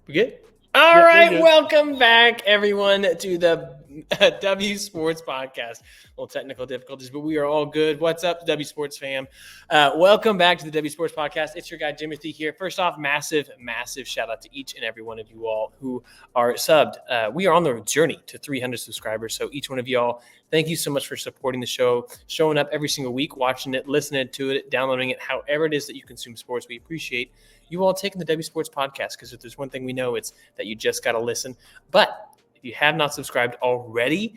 We good? All Yep, we're right, good. welcome back, everyone, to the W Sports Podcast. A little technical difficulties, but we are all good. What's up, W Sports fam? Welcome back to the W Sports Podcast. It's your guy, Timothy, here. First off, massive shout out to each and every one of you all who are subbed. We are on the journey to 300 subscribers, so each one of y'all, thank you so much for supporting the show, showing up every single week, watching it, listening to it, downloading it, however it is that you consume sports. We appreciate you all taking the W Sports Podcast, because if there's one thing we know, it's that you just got to listen. But if you have not subscribed already,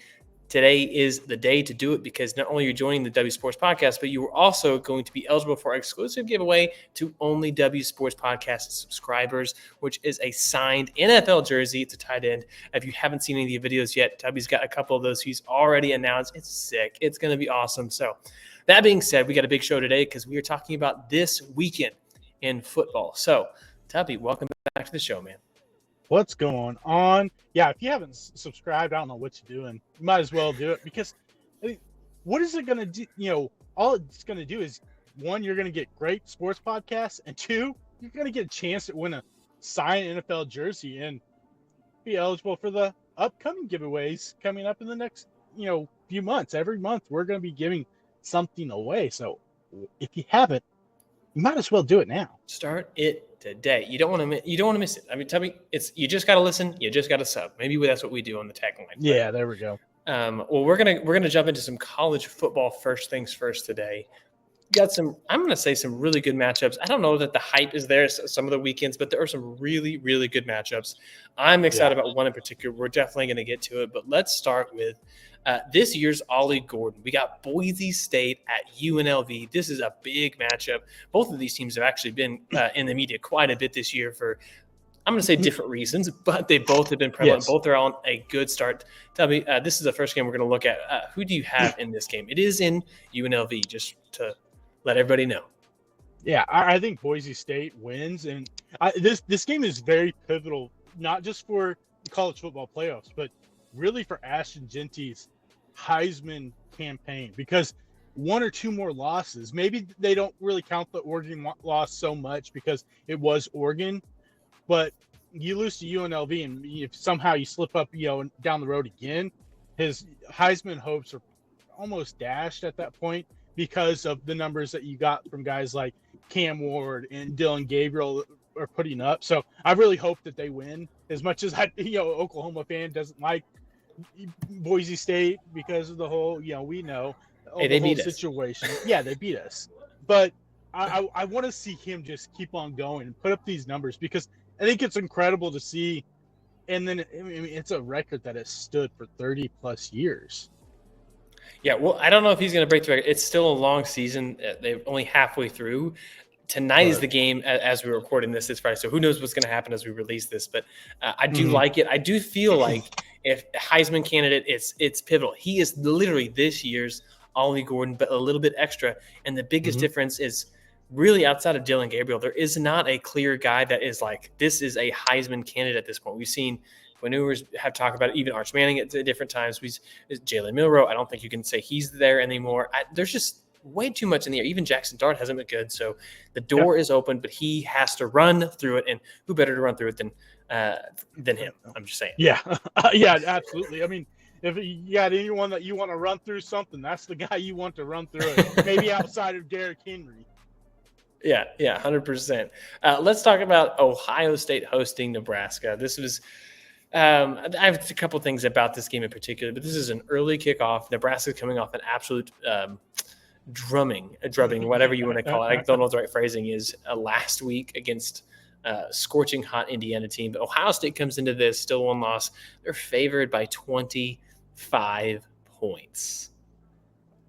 today is the day to do it, because not only are you joining the W Sports Podcast, but you are also going to be eligible for our exclusive giveaway to only W Sports Podcast subscribers, which is a signed NFL jersey. It's a tight end. If you haven't seen any of the videos yet, Tubby's got a couple of those he's already announced. It's sick. It's going to be awesome. So that being said, we got a big show today because we are talking about this weekend in football. So, Tubby, welcome back to the show, man. What's going on? Yeah, if you haven't subscribed, I don't know what you're doing. You might as well do it, because what is it going to do? All it's going to do is, one, you're going to get great sports podcasts, and two, you're going to get a chance to win a signed NFL jersey and be eligible for the upcoming giveaways coming up in the next, few months. Every month, we're going to be giving something away. So if you haven't, you might as well do it now. Start it today. You don't want to miss it. I mean, tell me, you just got to listen. You just got to sub. Maybe that's what we do on the tag line. Yeah, there we go. Well, we're gonna jump into some college football first things first today. I'm going to say some really good matchups. I don't know that the hype is there some of the weekends, but there are some really, really good matchups. I'm excited about one in particular. We're definitely going to get to it, but let's start with this year's Ollie Gordon. We got Boise State at UNLV. This is a big matchup. Both of these teams have actually been in the media quite a bit this year for, I'm going to say, different reasons, but they both have been prevalent. Yes. Both are on a good start. Tell me, this is the first game we're going to look at. Who do you have in this game? It is in UNLV, just to let everybody know. Yeah, I think Boise State wins, and this game is very pivotal, not just for the college football playoffs, but really for Ashton Genty's Heisman campaign, because one or two more losses, maybe they don't really count the Oregon loss so much because it was Oregon, but you lose to UNLV, and if somehow you slip up, down the road again, his Heisman hopes are almost dashed at that point, because of the numbers that you got from guys like Cam Ward and Dylan Gabriel are putting up. So I really hope that they win. As much as Oklahoma fan doesn't like Boise State because of the whole, we know the whole situation. Yeah, they beat us. But I want to see him just keep on going and put up these numbers, because I think it's incredible to see. And then it's a record that has stood for 30 plus years. Yeah, well, I don't know if he's going to break the record. It's still a long season. They're only halfway through. Tonight is the game as we're recording this. It's Friday, so who knows what's going to happen as we release this. But I do like it. I do feel like if Heisman candidate, it's pivotal. He is literally this year's Ollie Gordon, but a little bit extra. And the biggest difference is really outside of Dylan Gabriel, there is not a clear guy that is like, this is a Heisman candidate at this point. We've seen Manewers have talked about it, even Arch Manning at different times. Jalen Milroe, I don't think you can say he's there anymore. There's just way too much in the air. Even Jackson Dart hasn't been good. So the door is open, but he has to run through it. And who better to run through it than him? I'm just saying. Yeah, yeah, absolutely. I mean, if you got anyone that you want to run through something, that's the guy you want to run through it. Maybe outside of Derrick Henry. Yeah, 100%. Let's talk about Ohio State hosting Nebraska. This was I have a couple things about this game in particular, but this is an early kickoff. Nebraska's coming off an absolute drubbing, whatever you want to call it. I don't know what the right phrasing is, last week against scorching hot Indiana team. But Ohio State comes into this, still one loss. They're favored by 25 points.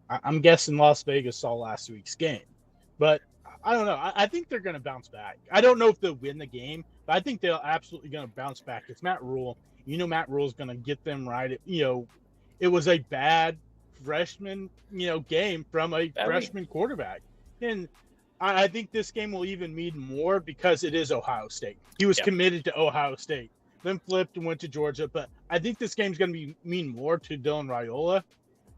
I'm guessing Las Vegas saw last week's game, but I don't know. I think they're going to bounce back. I don't know if they'll win the game, but I think they're absolutely going to bounce back. It's Matt Rule. Matt Rule's going to get them right. It was a bad freshman, game from a freshman quarterback. And I think this game will even mean more because it is Ohio State. He was committed to Ohio State, then flipped and went to Georgia. But I think this game's going to mean more to Dylan Raiola.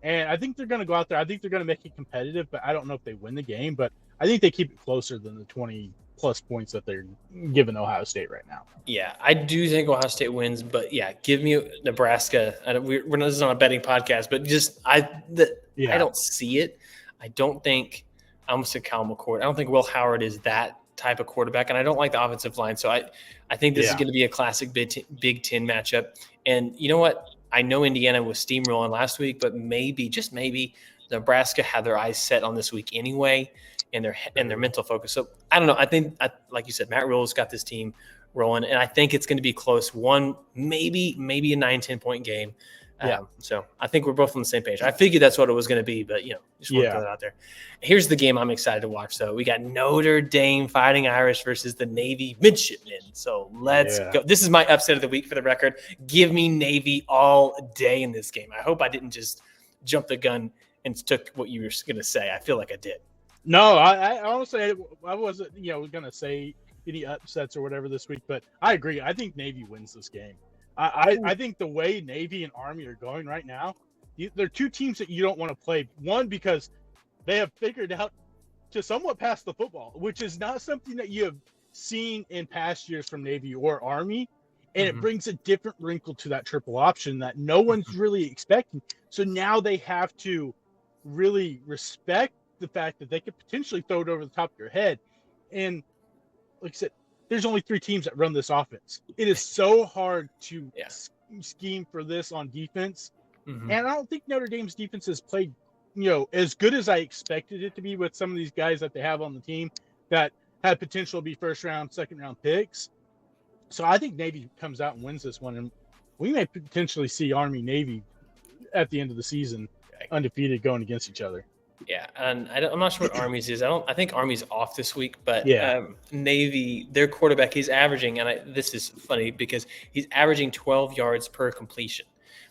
And I think they're going to go out there. I think they're going to make it competitive, but I don't know if they win the game. But I think they keep it closer than the 20 plus points that they're giving Ohio State right now. Yeah, I do think Ohio State wins, but yeah, give me Nebraska. This is not a betting podcast, but I don't see it. I don't think I almost said Kyle McCord. I don't think Will Howard is that type of quarterback, and I don't like the offensive line. So I think this is going to be a classic Big Ten matchup. And you know what? I know Indiana was steamrolling last week, but just maybe, Nebraska had their eyes set on this week anyway, and their mental focus. So I don't know. I think, like you said, Matt Rule's got this team rolling, and I think it's going to be close. One, maybe a 9-10 point game. So I think we're both on the same page. I figured that's what it was going to be, but just want to throw that out there. Here's the game I'm excited to watch. So we got Notre Dame Fighting Irish versus the Navy Midshipmen. So let's go. This is my upset of the week for the record. Give me Navy all day in this game. I hope I didn't just jump the gun and took what you were going to say. I feel like I did. No, I honestly, I wasn't, going to say any upsets or whatever this week, but I agree. I think Navy wins this game. I think the way Navy and Army are going right now, they're two teams that you don't want to play. One, because they have figured out to somewhat pass the football, which is not something that you have seen in past years from Navy or Army. And it brings a different wrinkle to that triple option that no one's really expecting. So now they have to really respect the fact that they could potentially throw it over the top of your head. And like I said, there's only 3 teams that run this offense. It is so hard to scheme for this on defense. And I don't think Notre Dame's defense has played, as good as I expected it to be with some of these guys that they have on the team that had potential to be first round, second round picks. So I think Navy comes out and wins this one. And we may potentially see Army Navy at the end of the season undefeated going against each other. Yeah, and I'm not sure what Army's is. I think Army's off this week, but Navy, their quarterback, he's averaging, and this is funny because he's averaging 12 yards per completion.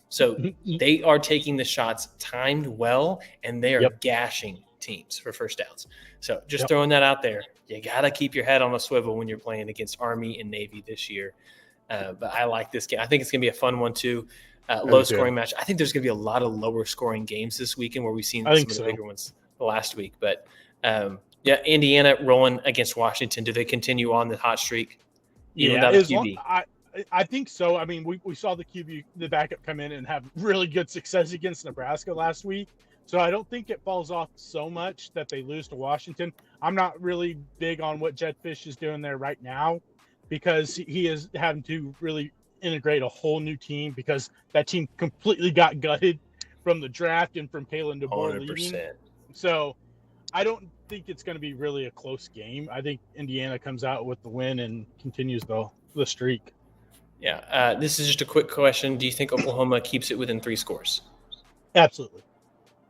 So they are taking the shots timed well, and they are gashing teams for first downs. So just throwing that out there, you got to keep your head on a swivel when you're playing against Army and Navy this year. But I like this game. I think it's going to be a fun one too. Low-scoring match. I think there's going to be a lot of lower-scoring games this weekend where we've seen some of the bigger ones last week. But, Indiana rolling against Washington. Do they continue on the hot streak? I think so. I mean, we saw the backup come in and have really good success against Nebraska last week. So I don't think it falls off so much that they lose to Washington. I'm not really big on what Jedd Fisch is doing there right now because he is having to really integrate a whole new team because that team completely got gutted from the draft and from Kalen DeBoer leaving. So I don't think it's going to be really a close game. I think Indiana comes out with the win and continues the streak. Yeah. This is just a quick question. Do you think Oklahoma keeps it within 3 scores? Absolutely.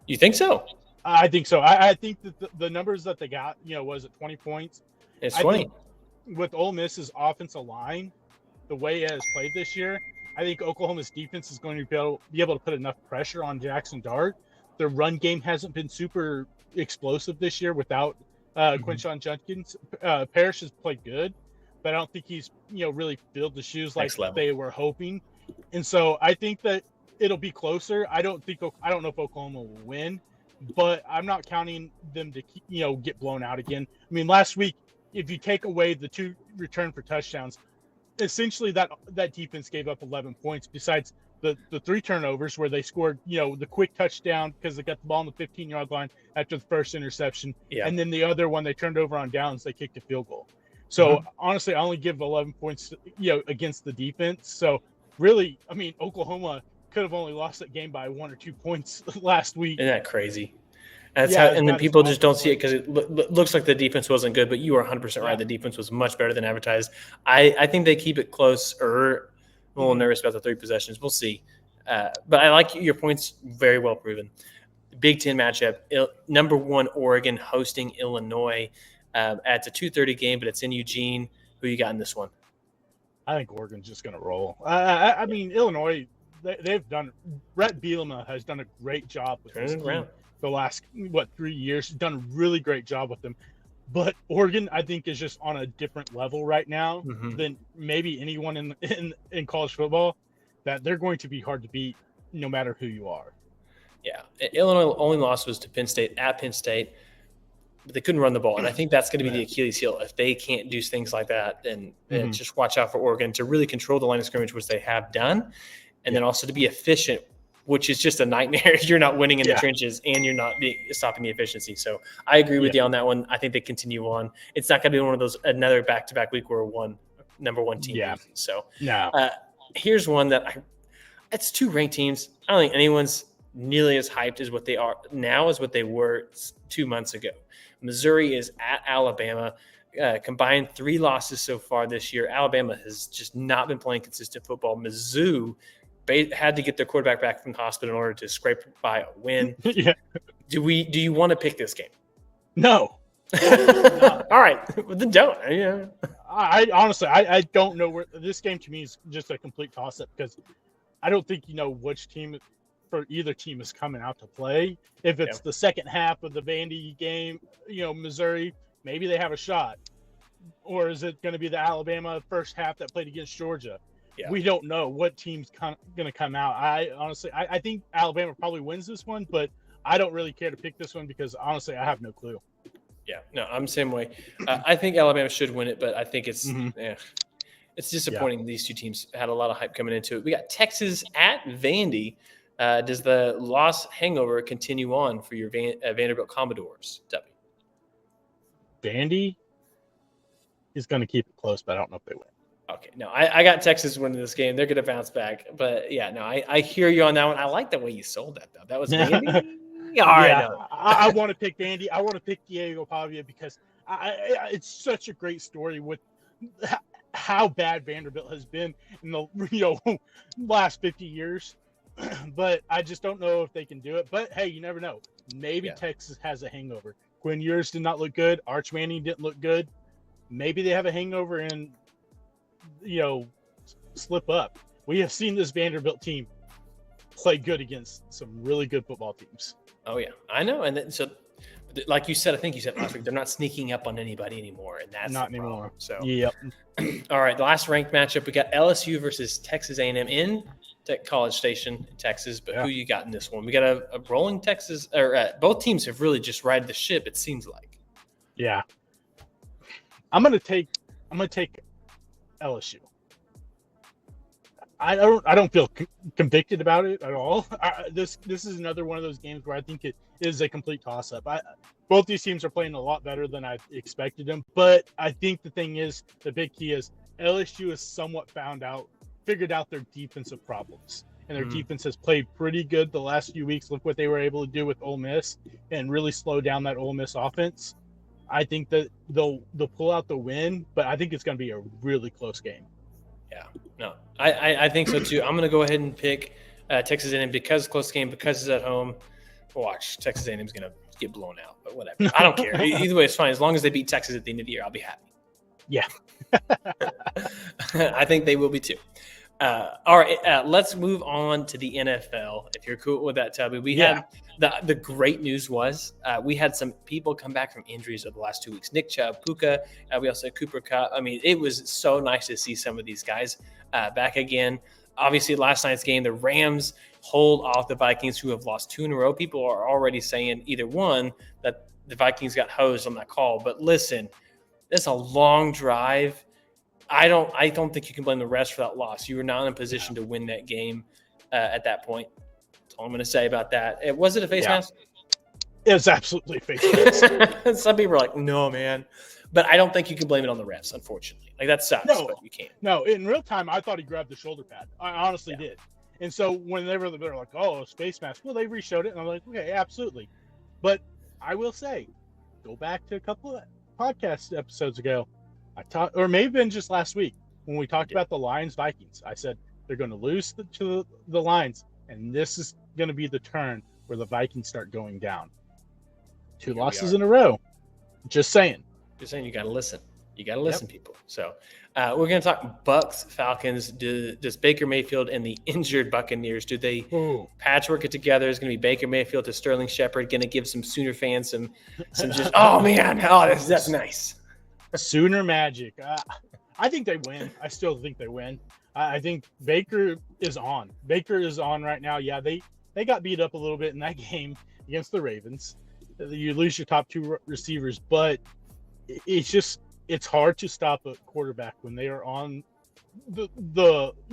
You think so? I think so. I think that the numbers that they got, was it 20 points? It's 20. With Ole Miss's offensive line, the way it has played this year, I think Oklahoma's defense is going to be able to put enough pressure on Jackson Dart. Their run game hasn't been super explosive this year without Quinshon Judkins. Parrish has played good, but I don't think he's really filled the shoes like they were hoping. And so I think that it'll be closer. I don't know if Oklahoma will win, but I'm not counting them to get blown out again. I mean, last week, if you take away the 2 return for touchdowns, essentially that defense gave up 11 points besides the 3 turnovers where they scored, the quick touchdown because they got the ball on the 15-yard line after the first interception. Yeah. And then the other one they turned over on downs, they kicked a field goal. So honestly, I only give 11 points, against the defense. So really, I mean, Oklahoma could have only lost that game by 1 or 2 points last week. Isn't that crazy? And then people just don't see it because it looks like the defense wasn't good, but you are 100% right. The defense was much better than advertised. I think they keep it close, or I'm a little nervous about the 3 possessions. We'll see. But I like your points, very well proven. Big Ten matchup, number 1 Oregon hosting Illinois. It's a 2:30 game, but it's in Eugene. Who you got in this one? I think Oregon's just going to roll. I mean, Illinois, they've done – Brett Bielema has done a great job with this team. The last 3 years, done a really great job with them. But Oregon, I think, is just on a different level right now than maybe anyone in college football. That they're going to be hard to beat, no matter who you are. Yeah, Illinois only loss was to Penn State at Penn State. but they couldn't run the ball. And I think that's going to be the Achilles heel. If they can't do things like that, and just watch out for Oregon to really control the line of scrimmage, which they have done, and then also to be efficient, which is just a nightmare. You're not winning in the trenches and you're not stopping the efficiency. So I agree with you on that one. I think they continue on. It's not going to be one of those another back-to-back week where number one team loses. So here's one that it's two ranked teams. I don't think anyone's nearly as hyped as what they are now as what they were 2 months ago. Missouri is at Alabama. Combined 3 losses so far this year. Alabama has just not been playing consistent football. Mizzou had to get their quarterback back from the hospital in order to scrape by a win. Do you want to pick this game? No. All right. Well, then don't. Yeah. I honestly, I don't know where this game to me is just a complete toss-up because I don't think you know which team for either team is coming out to play. If it's the second half of the Vandy game, Missouri, maybe they have a shot. Or is it going to be the Alabama first half that played against Georgia? Yeah. We don't know what team's going to come out. I think Alabama probably wins this one, but I don't really care to pick this one because honestly, I have no clue. Yeah, no, I'm the same way. I think Alabama should win it, but I think it's it's disappointing. These two teams had a lot of hype coming into it. We got Texas at Vandy. Does the loss hangover continue on for your Vanderbilt Commodores, W? Vandy is going to keep it close, but I don't know if they win. Okay, no, I got Texas winning this game. They're going to bounce back. But, yeah, no, I hear you on that one. I like the way you sold that, though. That was Vandy. All right. I want to pick Vandy. I want to pick Diego Pavia because it's such a great story with how bad Vanderbilt has been in the last 50 years. But I just don't know if they can do it. But, hey, you never know. Maybe Texas has a hangover. Quinn Ewers did not look good. Arch Manning didn't look good. Maybe they have a hangover and, slip up. We have seen this Vanderbilt team play good against some really good football teams. Oh, yeah. I know. And then, so, like you said, I think you said last week, they're not sneaking up on anybody anymore. And that's not anymore. So, all right. The last ranked matchup, we got LSU versus Texas A&M in College Station, Texas. But who you got in this one? We got a rolling Texas, or both teams have really just ride the ship, it seems like. Yeah. I'm gonna take LSU. I don't feel convicted about it at all. This is another one of those games where I think it is a complete toss-up. Both these teams are playing a lot better than I expected them, but I think the big key is LSU has somewhat figured out their defensive problems, and their defense has played pretty good the last few weeks. Look what they were able to do with Ole Miss and really slow down that Ole Miss offense. I think that they'll pull out the win, but I think it's going to be a really close game. Yeah, no, I think so too. I'm going to go ahead and pick Texas A&M because it's a close game, because it's at home. Watch, Texas A&M's going to get blown out, but whatever. I don't care. Either way, it's fine. As long as they beat Texas at the end of the year, I'll be happy. Yeah. I think they will be too. All right, let's move on to the NFL. If you're cool with that, Tubby, we had the great news was we had some people come back from injuries over the last 2 weeks. Nick Chubb, Puka, we also had Cooper Kupp. I mean, it was so nice to see some of these guys back again. Obviously, last night's game, the Rams hold off the Vikings, who have lost 2 in a row. People are already saying either one, that the Vikings got hosed on that call. But listen, it's a long drive. I don't think you can blame the refs for that loss. You were not in a position to win that game at that point. That's all I'm going to say about that. Was it a face mask? It was absolutely a face mask. Some people are like, no, man. But I don't think you can blame it on the refs, unfortunately. Like, that sucks, but you can't. No, in real time, I thought he grabbed the shoulder pad. I honestly did. And so when they were like, oh, it's face mask. Well, they re-showed it, and I'm like, okay, absolutely. But I will say, go back to a couple of podcast episodes ago. Or maybe been just last week when we talked about the Lions-Vikings. I said they're going to lose to the Lions, and this is going to be the turn where the Vikings start going down. 2 losses in a row. Just saying. Just saying, you got to listen. You got to listen, people. So we're going to talk Bucs Falcons. Does Baker Mayfield and the injured Buccaneers, do they patchwork it together? It's going to be Baker Mayfield to Sterling Shepard, going to give some Sooner fans some just, oh, man, that's nice. Sooner magic. I think they win. I still think they win. I think Baker is on. Baker is on right now. Yeah, they got beat up a little bit in that game against the Ravens. You lose your top two receivers, but it's hard to stop a quarterback when they are on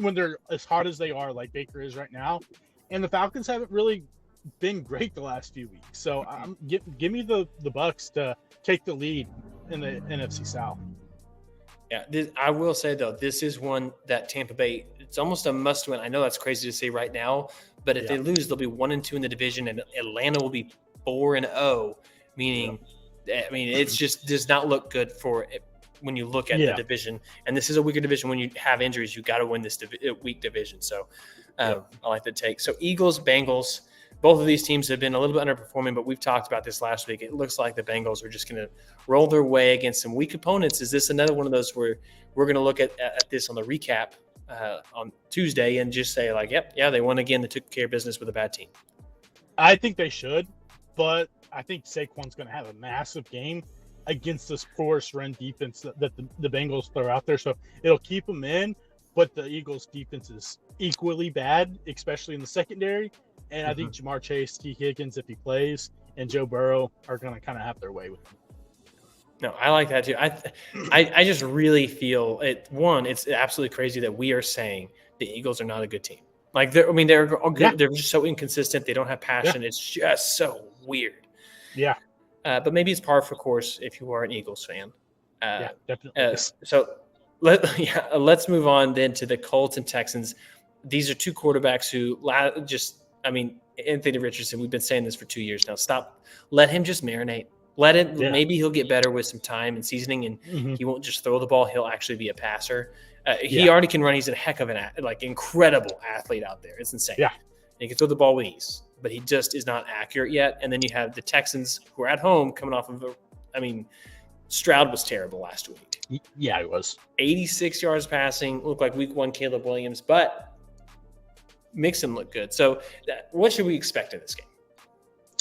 when they're as hot as they are, like Baker is right now. And the Falcons haven't really been great the last few weeks. So give me the Bucs to take the lead in the NFC South. Yeah, I will say, though, this is one that Tampa Bay, it's almost a must-win. I know that's crazy to say right now, but if they lose, they'll be 1-2 in the division, and Atlanta will be 4-0, meaning, I mean, it's just does not look good for it when you look at the division. And this is a weaker division. When you have injuries, you got to win this weak division. So I like the take. So Eagles, Bengals, both of these teams have been a little bit underperforming, but we've talked about this last week. It looks like the Bengals are just going to roll their way against some weak opponents. Is this another one of those where we're going to look at this on the recap on Tuesday and just say, like, they won again. They took care of business with a bad team? I think they should, but I think Saquon's going to have a massive game against this porous run defense that the Bengals throw out there. So it'll keep them in, but the Eagles' defense is equally bad, especially in the secondary. And I think Jamar Chase, T. Higgins, if he plays, and Joe Burrow are going to kind of have their way with him. No, I like that too. I just really feel it. One, it's absolutely crazy that we are saying the Eagles are not a good team. Like, they're all good. Yeah. They're just so inconsistent. They don't have passion. Yeah. It's just so weird. Yeah. But maybe it's par for course if you are an Eagles fan. Yeah, definitely. So let's move on then to the Colts and Texans. These are two quarterbacks who Anthony Richardson, we've been saying this for 2 years now. Let him just marinate. Maybe he'll get better with some time and seasoning, and he won't just throw the ball. He'll actually be a passer. He already can run. He's a heck of an incredible athlete out there. It's insane. Yeah. And he can throw the ball with ease, but he just is not accurate yet. And then you have the Texans who are at home coming off of Stroud was terrible last week. Yeah, he was. 86 yards passing, looked like week one Caleb Williams, but Mixon looked good. So what should we expect in this game?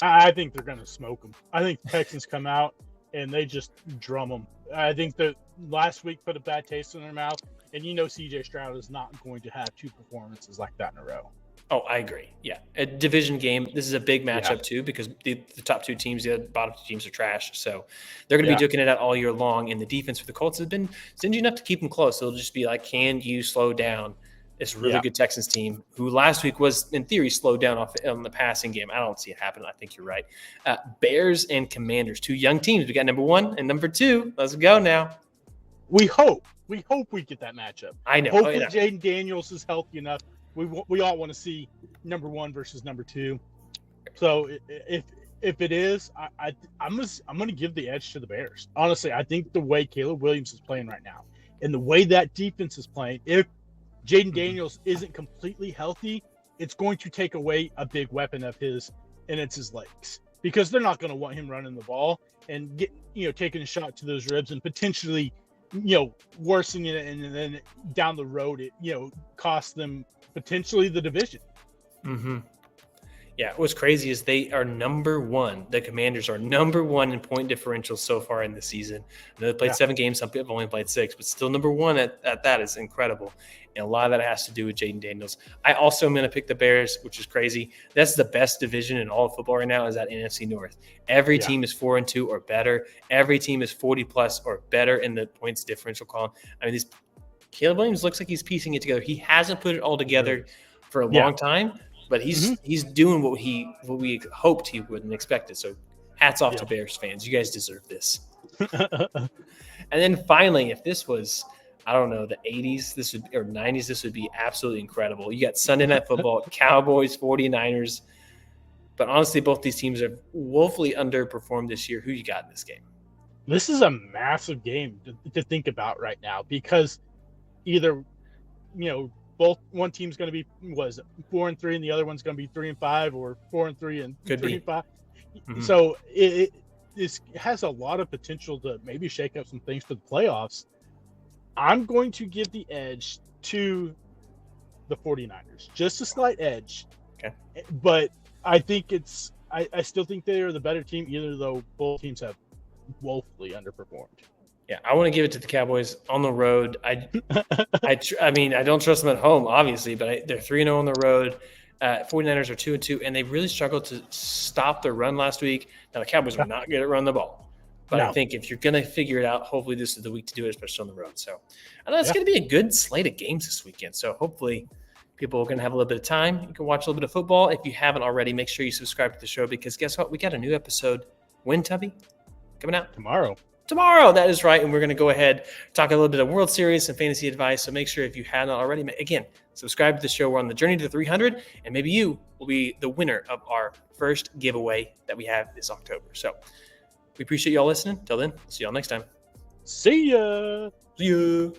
I think they're going to smoke them. I think the Texans come out and they just drum them. I think that last week put a bad taste in their mouth, and C.J. Stroud is not going to have two performances like that in a row. Oh, I agree. Yeah. A division game. This is a big matchup too, because the top two teams, the bottom two teams are trash. So they're going to be duking it out all year long. And the defense for the Colts has been stingy enough to keep them close. It'll just be like, can you slow down this really good Texans team who last week was, in theory, slowed down on the passing game? I don't see it happen. I think you're right. Bears and Commanders, two young teams. We got number one and number two. Let's go now. We hope we get that matchup. I know. Hopefully Jaden Daniels is healthy enough. We all want to see number one versus number two. So if it is, I'm going to give the edge to the Bears. Honestly, I think the way Caleb Williams is playing right now and the way that defense is playing, if Jaden Daniels isn't completely healthy, it's going to take away a big weapon of his, and it's his legs, because they're not going to want him running the ball and taking a shot to those ribs and potentially worsening it, and then down the road it costs them potentially the division. Yeah, what's crazy is they are number one. The Commanders are number one in point differential so far in the season. I know they played 7 games. Some people have only played 6, but still number one at that is incredible. And a lot of that has to do with Jaden Daniels. I also am going to pick the Bears, which is crazy. That's the best division in all of football right now, is that NFC North. Every team is 4-2 or better. Every team is 40+ or better in the points differential column. I mean, Caleb Williams looks like he's piecing it together. He hasn't put it all together for a long time, but he's doing what we hoped he would and expected. So hats off to Bears fans. You guys deserve this. And then finally, if this was, I don't know, the 80s, or 90s, this would be absolutely incredible. You got Sunday Night Football, Cowboys, 49ers. But honestly, both these teams have woefully underperformed this year. Who you got in this game? This is a massive game to think about right now, because either, both one team's going to be 4-3 and the other one's going to be 3-5, or 4-3 and 3-5. So this has a lot of potential to maybe shake up some things for the playoffs. I'm going to give the edge to the 49ers, just a slight edge. Okay. But I think I still think they are the better team, even though both teams have woefully underperformed. Yeah, I want to give it to the Cowboys on the road. I mean, I don't trust them at home, obviously, but they're 3-0 on the road. 49ers are 2-2, and they really struggled to stop the run last week. Now, the Cowboys were not good at running the ball. But I think if you're going to figure it out, hopefully this is the week to do it, especially on the road. So I know it's going to be a good slate of games this weekend. So hopefully people are going to have a little bit of time. You can watch a little bit of football. If you haven't already, make sure you subscribe to the show because guess what? We got a new episode. When, Tubby? Coming out? Tomorrow, that is right. And we're going to go ahead, talk a little bit of World Series and fantasy advice. So make sure if you haven't already, again, subscribe to the show. We're on the journey to 300, and maybe you will be the winner of our first giveaway that we have this October. So we appreciate y'all listening. Till then, we'll see y'all next time. See ya. See ya.